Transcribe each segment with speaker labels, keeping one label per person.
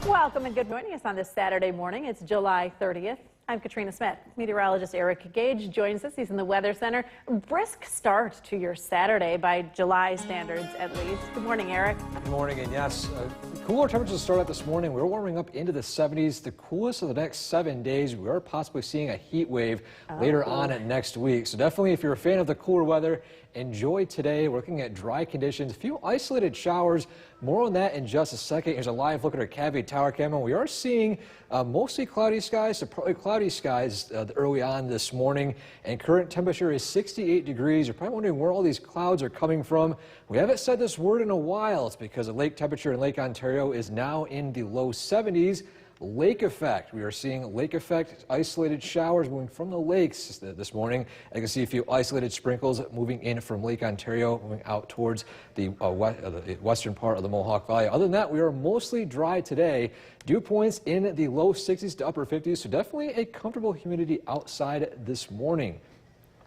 Speaker 1: Welcome and good morning. It's on this Saturday morning. It's July 30th. I'm Katrina Smith. Meteorologist Eric Gage joins us. He's in the Weather Center. A brisk start to your Saturday by July standards, at least. Good morning, Eric.
Speaker 2: Good morning, and yes, cooler temperatures start out this morning. We're warming up into the 70s. The coolest of the next 7 days. We are possibly seeing a heat wave later on next week. So definitely, if you're a fan of the cooler weather, enjoy today. We're looking at dry conditions, a few isolated showers. More on that in just a second. Here's a live look at our Cavity Tower camera. We are seeing mostly cloudy skies, so probably cloudy skies early on this morning. And current temperature is 68 degrees. You're probably wondering where all these clouds are coming from. We haven't said this word in a while. It's because the lake temperature in Lake Ontario is now in the low 70s. Lake effect. We are seeing lake effect, isolated showers moving from the lakes this morning. I can see a few isolated sprinkles moving in from Lake Ontario, moving out towards the western part of the Mohawk Valley. Other than that, we are mostly dry today. Dew points in the low 60s to upper 50s, so definitely a comfortable humidity outside this morning.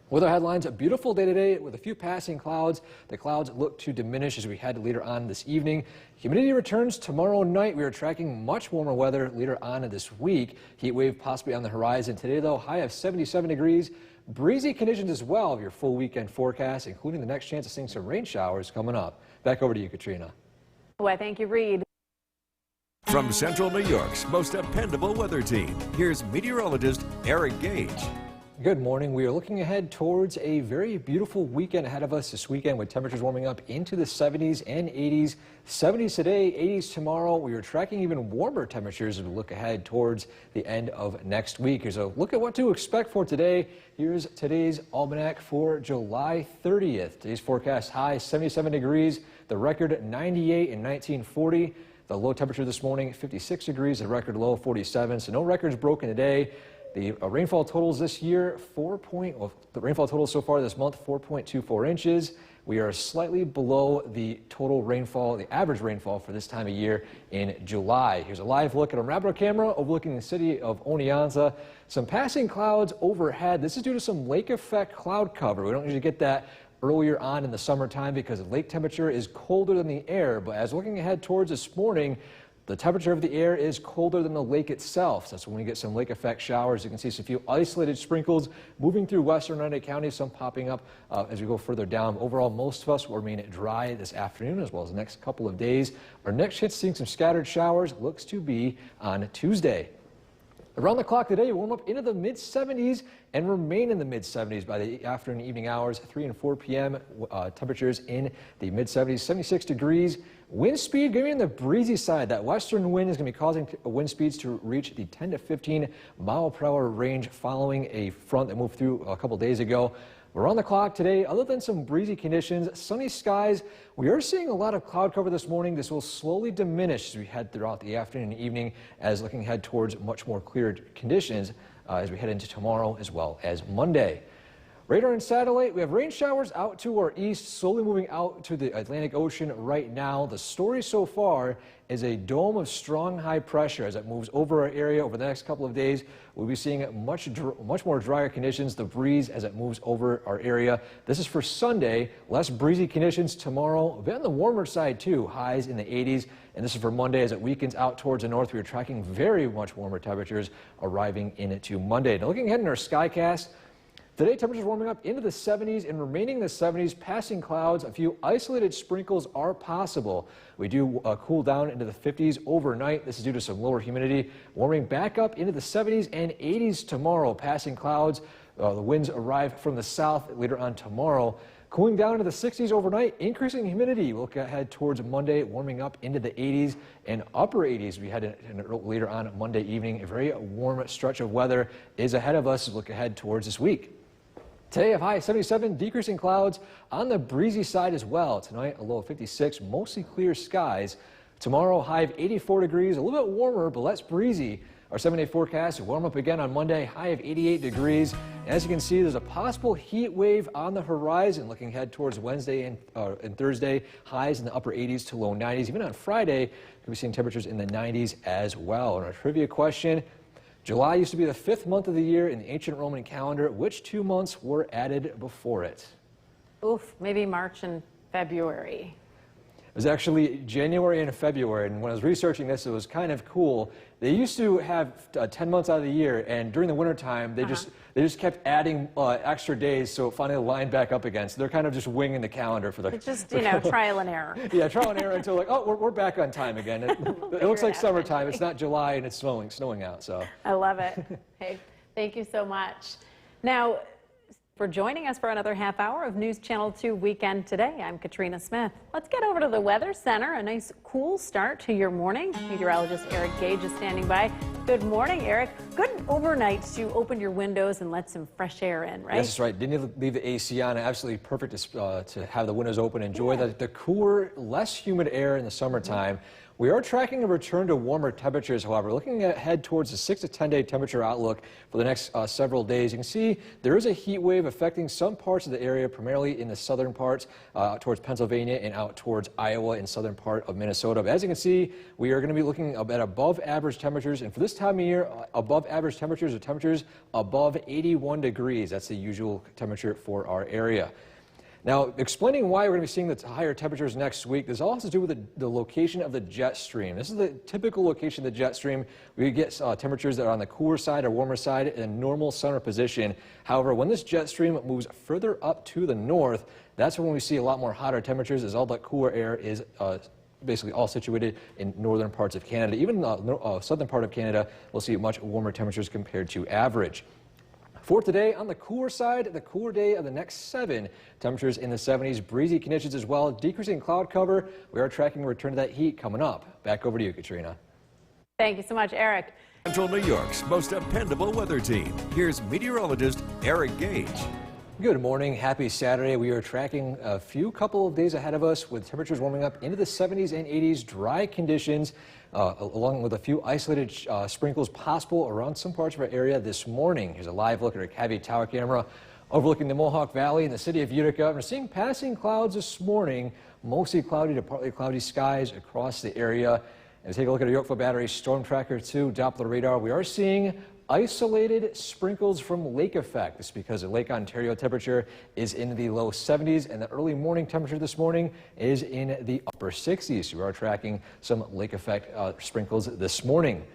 Speaker 2: Weather headlines, a beautiful day today with a few passing clouds. The clouds look to diminish as we head later on this evening. Humidity returns tomorrow night. We are tracking much warmer weather later on this week. Heat wave possibly on the horizon. Today, though, high of 77 degrees. Breezy conditions as well of your full weekend forecast, including the next chance of seeing some rain showers coming up. Back over to you, Katrina.
Speaker 1: Well, thank you, Reed.
Speaker 3: From Central New York's most dependable weather team, here's meteorologist Eric Gage.
Speaker 2: Good morning. We are looking ahead towards a very beautiful weekend ahead of us this weekend with temperatures warming up into the 70s and 80s. 70s today, 80s tomorrow. We are tracking even warmer temperatures as we look ahead towards the end of next week. Here's a look at what to expect for today. Here's today's almanac for July 30th. Today's forecast high 77 degrees, the record 98 in 1940. The low temperature this morning 56 degrees, the record low 47. So no records broken today. The rainfall totals this year, the rainfall totals so far this month, 4.24 inches. We are slightly below the total rainfall, the average rainfall for this time of year in July. Here's a live look at a Raptor camera overlooking the city of Oneonta. Some passing clouds overhead. This is due to some lake effect cloud cover. We don't usually get that earlier on in the summertime because the lake temperature is colder than the air. But as looking ahead towards this morning, the temperature of the air is colder than the lake itself. So that's when we get some lake effect showers. You can see some few isolated sprinkles moving through western United County, some popping up as we go further down. Overall, most of us will remain dry this afternoon as well as the next couple of days. Our next chance of seeing some scattered showers looks to be on Tuesday. Around the clock today, warm up into the mid-70s and remain in the mid-70s by the afternoon and evening hours, 3 and 4 p.m. Temperatures in the mid-70s, 76 degrees. Wind speed going to be on the breezy side. That western wind is going to be causing wind speeds to reach the 10 to 15 mile per hour range following a front that moved through a couple days ago. We're on the clock today. Other than some breezy conditions, sunny skies, we are seeing a lot of cloud cover this morning. This will slowly diminish as we head throughout the afternoon and evening as looking ahead towards much more cleared conditions as we head into tomorrow as well as Monday. Radar and satellite, we have rain showers out to our east, slowly moving out to the Atlantic Ocean right now. The story so far is a dome of strong high pressure as it moves over our area over the next couple of days. We'll be seeing much more drier conditions, the breeze as it moves over our area. This is for Sunday, less breezy conditions tomorrow, a bit on the warmer side too, highs in the 80s. And this is for Monday as it weakens out towards the north. We are tracking very much warmer temperatures arriving into Monday. Now looking ahead in our skycast, today, temperatures warming up into the 70s and remaining in the 70s, passing clouds. A few isolated sprinkles are possible. We do cool down into the 50s overnight. This is due to some lower humidity. Warming back up into the 70s and 80s tomorrow. Passing clouds. The winds arrive from the south later on tomorrow. Cooling down into the 60s overnight, increasing humidity. We'll look ahead towards Monday, warming up into the 80s and upper 80s. We head later on Monday evening. A very warm stretch of weather is ahead of us as we look ahead towards this week. Today, a high of 77, decreasing clouds on the breezy side as well. Tonight, a low of 56, mostly clear skies. Tomorrow, high of 84 degrees, a little bit warmer, but less breezy. Our 7-day forecast will warm up again on Monday, high of 88 degrees. And as you can see, there's a possible heat wave on the horizon looking ahead towards Wednesday and Thursday. Highs in the upper 80s to low 90s. Even on Friday, we'll be seeing temperatures in the 90s as well. And our trivia question, July used to be the 5th month of the year in the ancient Roman calendar. Which 2 months were added before it?
Speaker 1: Oof, maybe March and February.
Speaker 2: was actually January and February, and when I was researching this, it was kind of cool. They used to have 10 months out of the year, and during the wintertime, they just kept adding extra days, so it finally lined back up again. So they're kind of just winging the calendar for the.
Speaker 1: It's just, you know, trial and error.
Speaker 2: Yeah, trial and error until like, oh, we're back on time again. It looks like summertime. It's not July and it's snowing out. So
Speaker 1: I love it. Hey, thank you so much. Now, for joining us for another half hour of News Channel 2 Weekend Today, I'm Katrina Smith. Let's get over to the Weather Center. A nice cool start to your morning. Meteorologist Eric Gage is standing by. Good morning, Eric. Good overnight to open your windows and let some fresh air in, right?
Speaker 2: Yes, that's right. Didn't leave the AC on. Absolutely perfect to have the windows open. Enjoy the cooler, less humid air in the summertime. We are tracking a return to warmer temperatures, however. Looking ahead towards the 6 to 10 day temperature outlook for the next several days, you can see there is a heat wave affecting some parts of the area, primarily in the southern parts towards Pennsylvania and out towards Iowa and southern part of Minnesota. But as you can see, we are going to be looking at above average temperatures, and for this time of year, above average temperatures are temperatures above 81 degrees. That's the usual temperature for our area. Now, explaining why we're going to be seeing the higher temperatures next week, this all has to do with the location of the jet stream. This is the typical location of the jet stream. We get temperatures that are on the cooler side or warmer side in a normal summer position. However, when this jet stream moves further up to the north, that's when we see a lot more hotter temperatures, as all that cooler air is basically all situated in northern parts of Canada. Even the southern part of Canada will see much warmer temperatures compared to average. For today, on the cooler side, the cooler day of the next 7, temperatures in the 70s, breezy conditions as well, decreasing cloud cover. We are tracking a return to that heat coming up. Back over to you, Katrina.
Speaker 1: Thank you so much, Eric.
Speaker 3: Central New York's most dependable weather team. Here's meteorologist Eric Gage.
Speaker 2: Good morning. Happy Saturday. We are tracking a couple of days ahead of us with temperatures warming up into the 70s and 80s, dry conditions, along with a few isolated sprinkles possible around some parts of our area this morning. Here's a live look at our Cavity Tower camera overlooking the Mohawk Valley in the city of Utica. We're seeing passing clouds this morning, mostly cloudy to partly cloudy skies across the area. And take a look at our Yorkville Battery Storm Tracker 2 Doppler radar. We are seeing isolated sprinkles from lake effect. This is because the Lake Ontario temperature is in the low 70s and the early morning temperature this morning is in the upper 60s. So we are tracking some lake effect sprinkles this morning.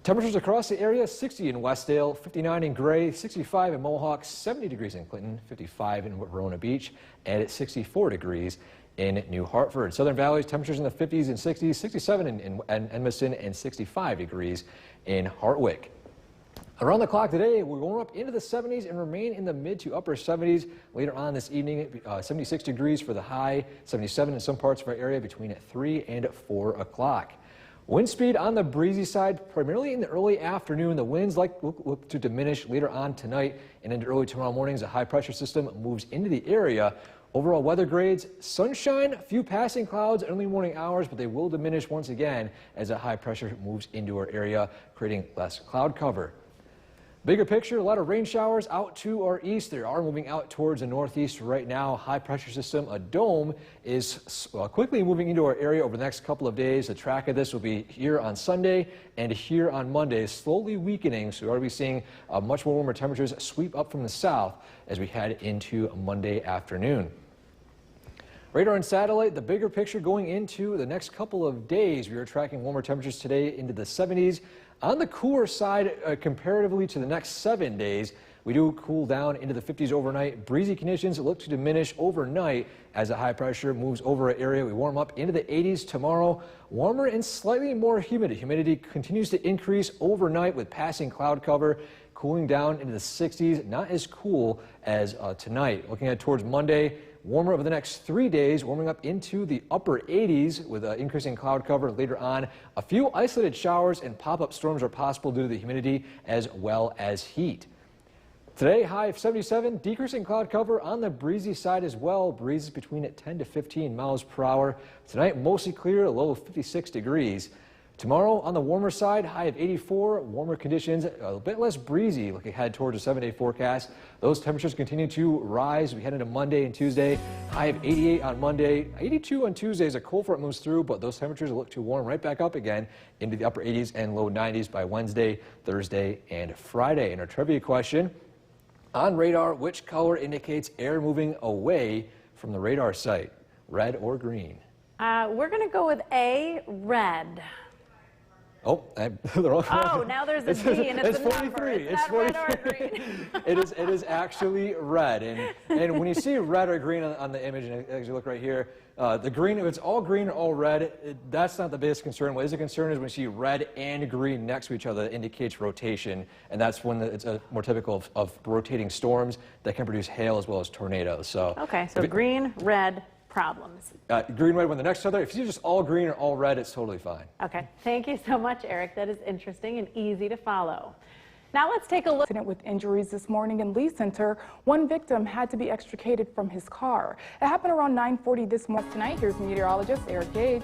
Speaker 2: Temperatures across the area: 60 in Westdale, 59 in Gray, 65 in Mohawk, 70 degrees in Clinton, 55 in Verona Beach, and at 64 degrees in New Hartford. Southern Valley's temperatures in the 50s and 60s, 67 in Edmonton, and 65 degrees in Hartwick. Around the clock today, we're going up into the 70s and remain in the mid to upper 70s. Later on this evening, 76 degrees for the high, 77 in some parts of our area between 3 and 4 o'clock. Wind speed on the breezy side, primarily in the early afternoon. The winds look to diminish later on tonight and into early tomorrow morning as a high pressure system moves into the area. Overall weather grades: sunshine, a few passing clouds early morning hours, but they will diminish once again as a high pressure moves into our area, creating less cloud cover. Bigger picture, a lot of rain showers out to our east. They are moving out towards the northeast right now. High pressure system, a dome, is quickly moving into our area over the next couple of days. The track of this will be here on Sunday and here on Monday, slowly weakening. So we are be seeing much more warmer temperatures sweep up from the south as we head into Monday afternoon. Radar and satellite, the bigger picture going into the next couple of days. We are tracking warmer temperatures today into the 70s. On the cooler side, comparatively to the next 7 days, we do cool down into the 50s overnight. Breezy conditions look to diminish overnight as the high pressure moves over our area. We warm up into the 80s tomorrow. Warmer and slightly more humid. Humidity continues to increase overnight with passing cloud cover. Cooling down into the 60s, not as cool as tonight. Looking ahead towards Monday, warmer over the next 3 days, warming up into the upper 80s with increasing cloud cover later on. A few isolated showers and pop-up storms are possible due to the humidity as well as heat. Today, high of 77, decreasing cloud cover on the breezy side as well. Breezes between 10 to 15 miles per hour. Tonight, mostly clear, a low of 56 degrees. Tomorrow, on the warmer side, high of 84, warmer conditions, a bit less breezy. Looking ahead towards a 7-day forecast. Those temperatures continue to rise. We head into Monday and Tuesday. High of 88 on Monday, 82 on Tuesday as a cold front moves through, but those temperatures look to warm right back up again into the upper 80s and low 90s by Wednesday, Thursday, and Friday. And our trivia question: on radar, which color indicates air moving away from the radar site, red or green?
Speaker 1: We're going to go with A, red.
Speaker 2: Oh,
Speaker 1: Oh, now there's a D and it's a number.
Speaker 2: 43.
Speaker 1: It's not red or green.
Speaker 2: It is actually red, and when you see red or green on the image, and as you look right here, the green, if it's all green or all red, that's not the biggest concern. What is a concern is when you see red and green next to each other, it indicates rotation, and that's when it's more typical of rotating storms that can produce hail as well as tornadoes. So
Speaker 1: Okay, so green, red, problems.
Speaker 2: green, red, when the next other, if you see just all green or all red, it's totally fine.
Speaker 1: Okay, thank you so much, Eric. That is interesting and easy to follow. Now let's take a look.
Speaker 4: Incident with injuries this morning in Lee Center. One victim had to be extricated from his car. It happened around 9:40 this morning. Tonight, here's meteorologist Eric Gage.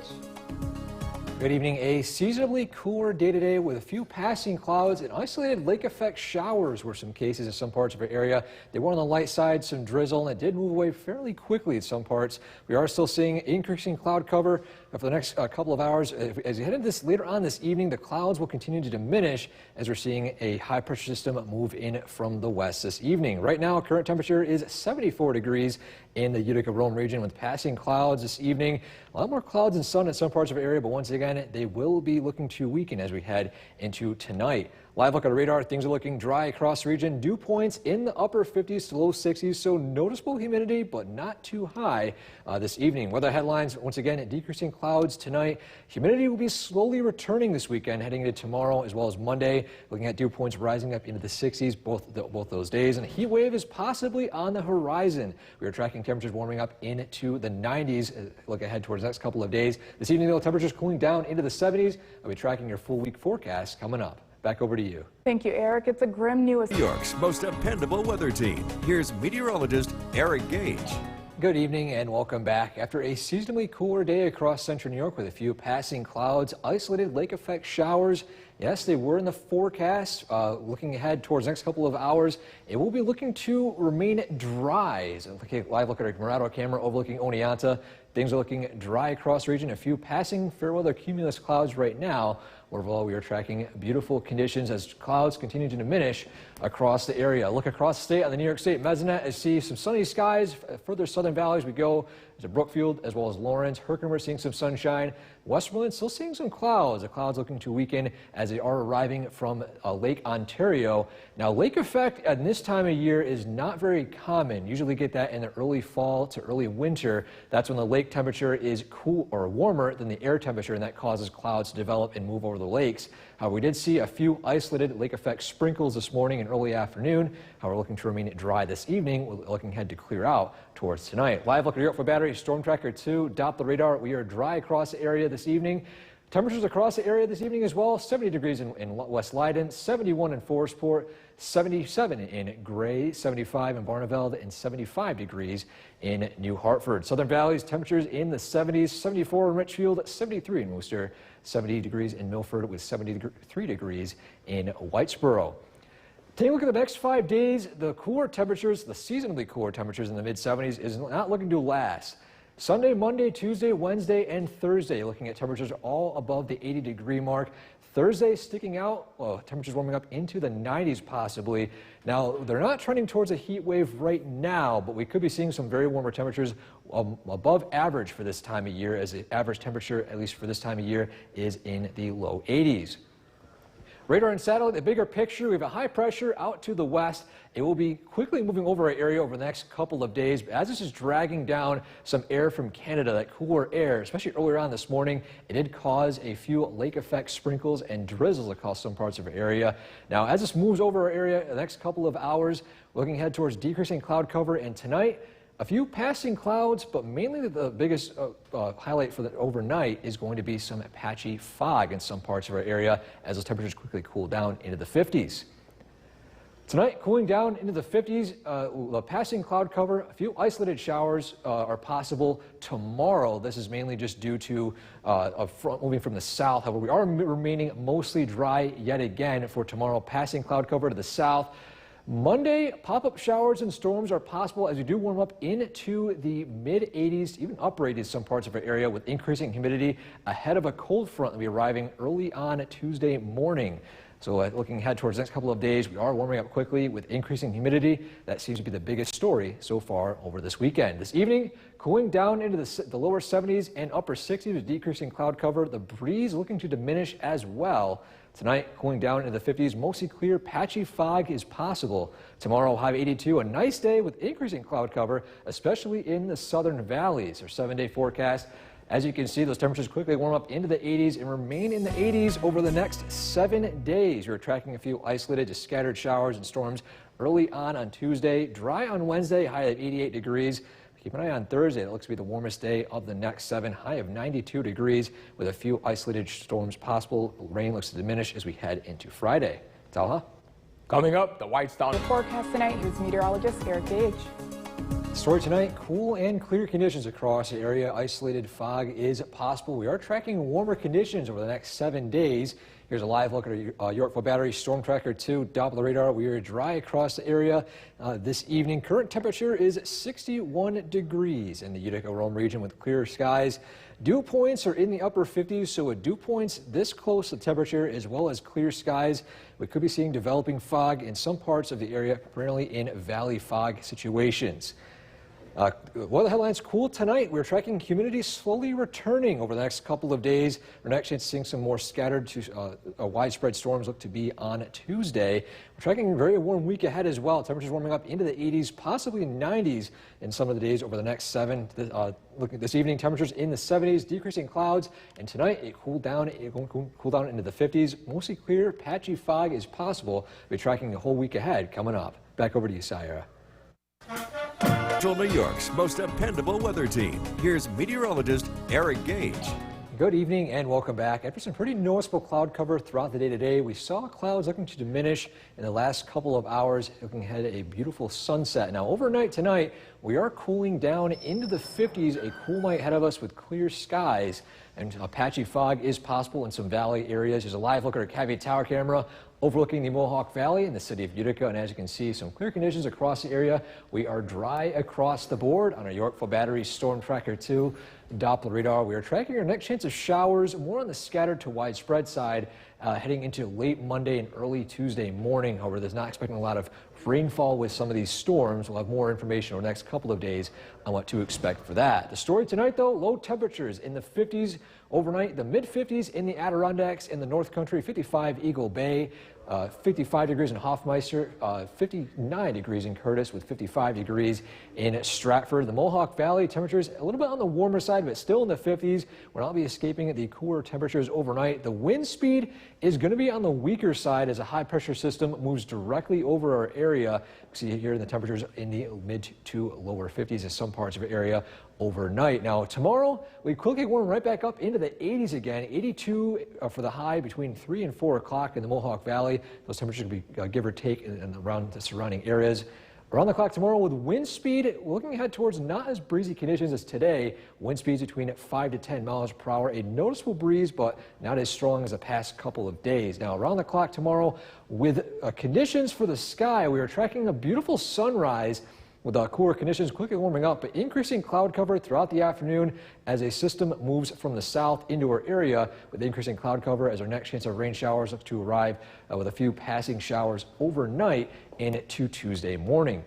Speaker 2: Good evening. A seasonably cooler day today with a few passing clouds and isolated lake effect showers were some cases in some parts of our area. They were on the light side, some drizzle, and it did move away fairly quickly in some parts. We are still seeing increasing cloud cover for the next couple of hours. As you head into this later on this evening, the clouds will continue to diminish as we're seeing a high pressure system move in from the west this evening. Right now, current temperature is 74 degrees in the Utica-Rome region with passing clouds this evening. A lot more clouds and sun in some parts of the area, but once again, they will be looking to weaken as we head into tonight. Live look at the radar, things are looking dry across the region. Dew points in the upper 50s to low 60s, so noticeable humidity, but not too high this evening. Weather headlines, once again, decreasing clouds tonight. Humidity will be slowly returning this weekend, heading into tomorrow as well as Monday. Looking at dew points rising up into the 60s both those days, and a heat wave is possibly on the horizon. We are tracking temperatures warming up into the 90s. Look ahead towards the next couple of days. This evening, though, temperatures cooling down into the 70s. I'll be tracking your full week forecast coming up. Back over to you.
Speaker 4: Thank you, Eric. It's a grim news.
Speaker 3: New York's most dependable weather team. Here's meteorologist Eric Gage.
Speaker 2: Good evening and welcome back. After a seasonably cooler day across central New York with a few passing clouds, isolated lake effect showers, yes, they were in the forecast. Looking ahead towards the next couple of hours, it will be looking to remain dry. So, live look at our Murado camera overlooking Oneonta. Things are looking dry across the region. A few passing fair weather cumulus clouds right now. Overall, we are tracking beautiful conditions as clouds continue to diminish across the area. Look across the state on the New York State Mesonet and see some sunny skies. Further southern valleys we go to Brookfield as well as Lawrence. Herkimer seeing some sunshine. Westmoreland still seeing some clouds. The clouds looking to weaken as they are arriving from Lake Ontario. Now, lake effect at this time of year is not very common. Usually get that in the early fall to early winter. That's when the lake temperature is cool or warmer than the air temperature, and that causes clouds to develop and move over the lakes. We did see a few isolated lake effect sprinkles this morning and early afternoon. We're looking to remain dry this evening. We're looking ahead to clear out towards tonight. Live look at your for battery, Storm Tracker 2, Doppler radar. We are dry across the area this evening. Temperatures across the area this evening as well. 70 degrees in West Leiden, 71 in Forestport, 77 in Gray, 75 in Barneveld, and 75 degrees in New Hartford. Southern Valleys, temperatures in the 70s, 74 in Richfield, 73 in Worcester, 70 degrees in Milford with 73 degrees in Whitesboro. Taking a look at the next 5 days, the cooler temperatures, the seasonably cooler temperatures in the mid-70s is not looking to last. Sunday, Monday, Tuesday, Wednesday, and Thursday, looking at temperatures all above the 80-degree mark. Thursday sticking out, temperatures warming up into the 90s possibly. Now, they're not trending towards a heat wave right now, but we could be seeing some very warmer temperatures above average for this time of year, as the average temperature, at least for this time of year, is in the low 80s. Radar and satellite, the bigger picture, we have a high pressure out to the west. It will be quickly moving over our area over the next couple of days. As this is dragging down some air from Canada, that cooler air, especially earlier on this morning, it did cause a few lake effect sprinkles and drizzles across some parts of our area. Now, as this moves over our area the next couple of hours, looking ahead towards decreasing cloud cover, and tonight, a few passing clouds, but mainly the biggest highlight for the overnight is going to be some patchy fog in some parts of our area as those temperatures quickly cool down into the 50s. Tonight, cooling down into the 50s, the passing cloud cover, a few isolated showers are possible tomorrow. This is mainly just due to a front moving from the south. However, we are remaining mostly dry yet again for tomorrow. Passing cloud cover to the south. Monday, pop-up showers and storms are possible as we do warm up into the mid-80s, even upper 80s some parts of our area with increasing humidity ahead of a cold front that will be arriving early on Tuesday morning. So looking ahead towards the next couple of days, we are warming up quickly with increasing humidity. That seems to be the biggest story so far over this weekend. This evening, cooling down into the lower 70s and upper 60s with decreasing cloud cover. The breeze looking to diminish as well. Tonight, cooling down into the 50s, mostly clear, patchy fog is possible. Tomorrow, high of 82, a nice day with increasing cloud cover, especially in the southern valleys. Our 7-day forecast. As you can see, those temperatures quickly warm up into the 80s and remain in the 80s over the next 7 days. We're tracking a few isolated to scattered showers and storms early on Tuesday. Dry on Wednesday, high of 88 degrees. Keep an eye on Thursday. It looks to be the warmest day of the next 7, high of 92 degrees with a few isolated storms possible. Rain looks to diminish as we head into Friday. Talha?
Speaker 5: Coming up, the White Stone.
Speaker 4: The forecast tonight, here's meteorologist Eric Gage.
Speaker 2: Story tonight, cool and clear conditions across the area. Isolated fog is possible. We are tracking warmer conditions over the next 7 days. Here's a live look at Yorkville Battery Storm Tracker 2 Doppler radar. We are dry across the area this evening. Current temperature is 61 degrees in the Utica-Rome region with clear skies. Dew points are in the upper 50s, so with dew points this close to temperature as well as clear skies, we could be seeing developing fog in some parts of the area, primarily in valley fog situations. Weather headlines, cool tonight. We're tracking humidity slowly returning over the next couple of days. We're next chance seeing some more scattered to widespread storms look to be on Tuesday. We're tracking a very warm week ahead as well. Temperatures warming up into the 80s, possibly 90s in some of the days over the next 7. Looking at this evening, temperatures in the 70s, decreasing clouds, and tonight it cool down into the 50s. Mostly clear, patchy fog is possible. We're tracking the whole week ahead coming up. Back over to you, Syra.
Speaker 3: Central New York's most dependable weather team. Here's meteorologist Eric Gage.
Speaker 2: Good evening and welcome back. After some pretty noticeable cloud cover throughout the day today, we saw clouds looking to diminish in the last couple of hours, looking ahead at a beautiful sunset. Now overnight tonight, we are cooling down into the 50s, a cool night ahead of us with clear skies, and a patchy fog is possible in some valley areas. There's a live look at our Caveat Tower camera overlooking the Mohawk Valley in the city of Utica, and as you can see, some clear conditions across the area. We are dry across the board on our Yorkville Battery Storm Tracker 2 Doppler radar. We are tracking our next chance of showers more on the scattered to widespread side heading into late Monday and early Tuesday morning. However, there's not expecting a lot of rainfall with some of these storms. We'll have more information over the next couple of days on what to expect for that. The story tonight, though, low temperatures in the 50s overnight, the mid-50s in the Adirondacks in the North Country, 55 Eagle Bay, 55 degrees in Hoffmeister, 59 degrees in Curtis with 55 degrees in Stratford. The Mohawk Valley temperatures a little bit on the warmer side, but still in the 50s. We'll not be escaping the cooler temperatures overnight. The wind speed is going to be on the weaker side as a high pressure system moves directly over our area. You see here the temperatures in the mid to lower 50s in some parts of the area overnight. Now tomorrow we quickly warm right back up into the 80s again. 82 for the high between 3 and 4 o'clock in the Mohawk Valley. Those temperatures will be give or take in around the surrounding areas. Around the clock tomorrow with wind speed looking ahead towards not as breezy conditions as today. Wind speeds between 5 to 10 miles per hour. A noticeable breeze, but not as strong as the past couple of days. Now around the clock tomorrow with conditions for the sky, we are tracking a beautiful sunrise with cooler conditions quickly warming up, but increasing cloud cover throughout the afternoon as a system moves from the south into our area with increasing cloud cover as our next chance of rain showers look to arrive with a few passing showers overnight into Tuesday morning.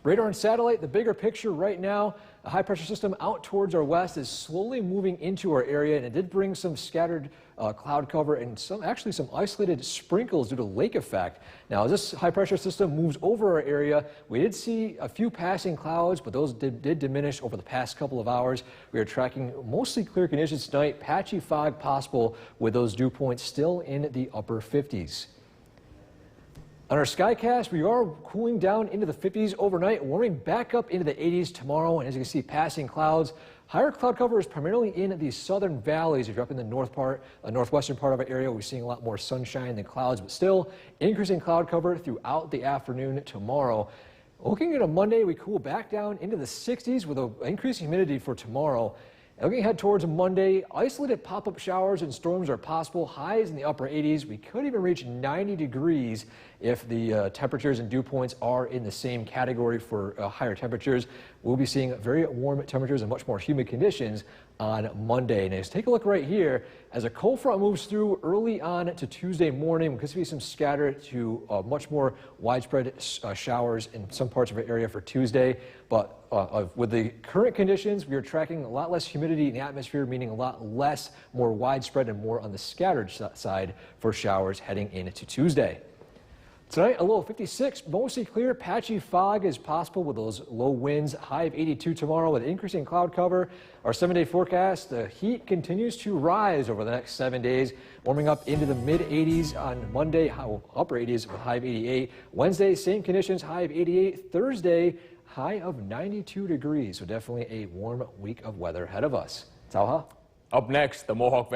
Speaker 2: Radar and satellite, the bigger picture right now, a high pressure system out towards our west is slowly moving into our area, and it did bring some scattered cloud cover and some isolated sprinkles due to lake effect. Now as this high pressure system moves over our area, we did see a few passing clouds, but those did diminish over the past couple of hours. We are tracking mostly clear conditions tonight, patchy fog possible with those dew points still in the upper 50s. On our Skycast, we are cooling down into the 50s overnight, warming back up into the 80s tomorrow. And as you can see, passing clouds. Higher cloud cover is primarily in the southern valleys. If you're up in the northwestern part of our area, we're seeing a lot more sunshine than clouds, but still increasing cloud cover throughout the afternoon tomorrow. Looking at a Monday, we cool back down into the 60s with an increasing humidity for tomorrow. Looking ahead towards Monday, isolated pop-up showers and storms are possible. Highs in the upper 80s. We could even reach 90 degrees if the temperatures and dew points are in the same category for higher temperatures. We'll be seeing very warm temperatures and much more humid conditions on Monday. And let's take a look right here. As a cold front moves through early on to Tuesday morning, we could see some scattered to much more widespread showers in some parts of our area for Tuesday. But with the current conditions, we are tracking a lot less humidity in the atmosphere, meaning a lot less, more widespread and more on the scattered side for showers heading into Tuesday. Tonight, a low of 56, mostly clear. Patchy fog is possible with those low winds. High of 82 tomorrow with increasing cloud cover. Our 7-day forecast, the heat continues to rise over the next 7 days, warming up into the mid 80s on Monday, upper 80s with high of 88. Wednesday, same conditions, high of 88. Thursday, high of 92 degrees. So definitely a warm week of weather ahead of us. Tauha.
Speaker 5: Up next, the Mohawk Valley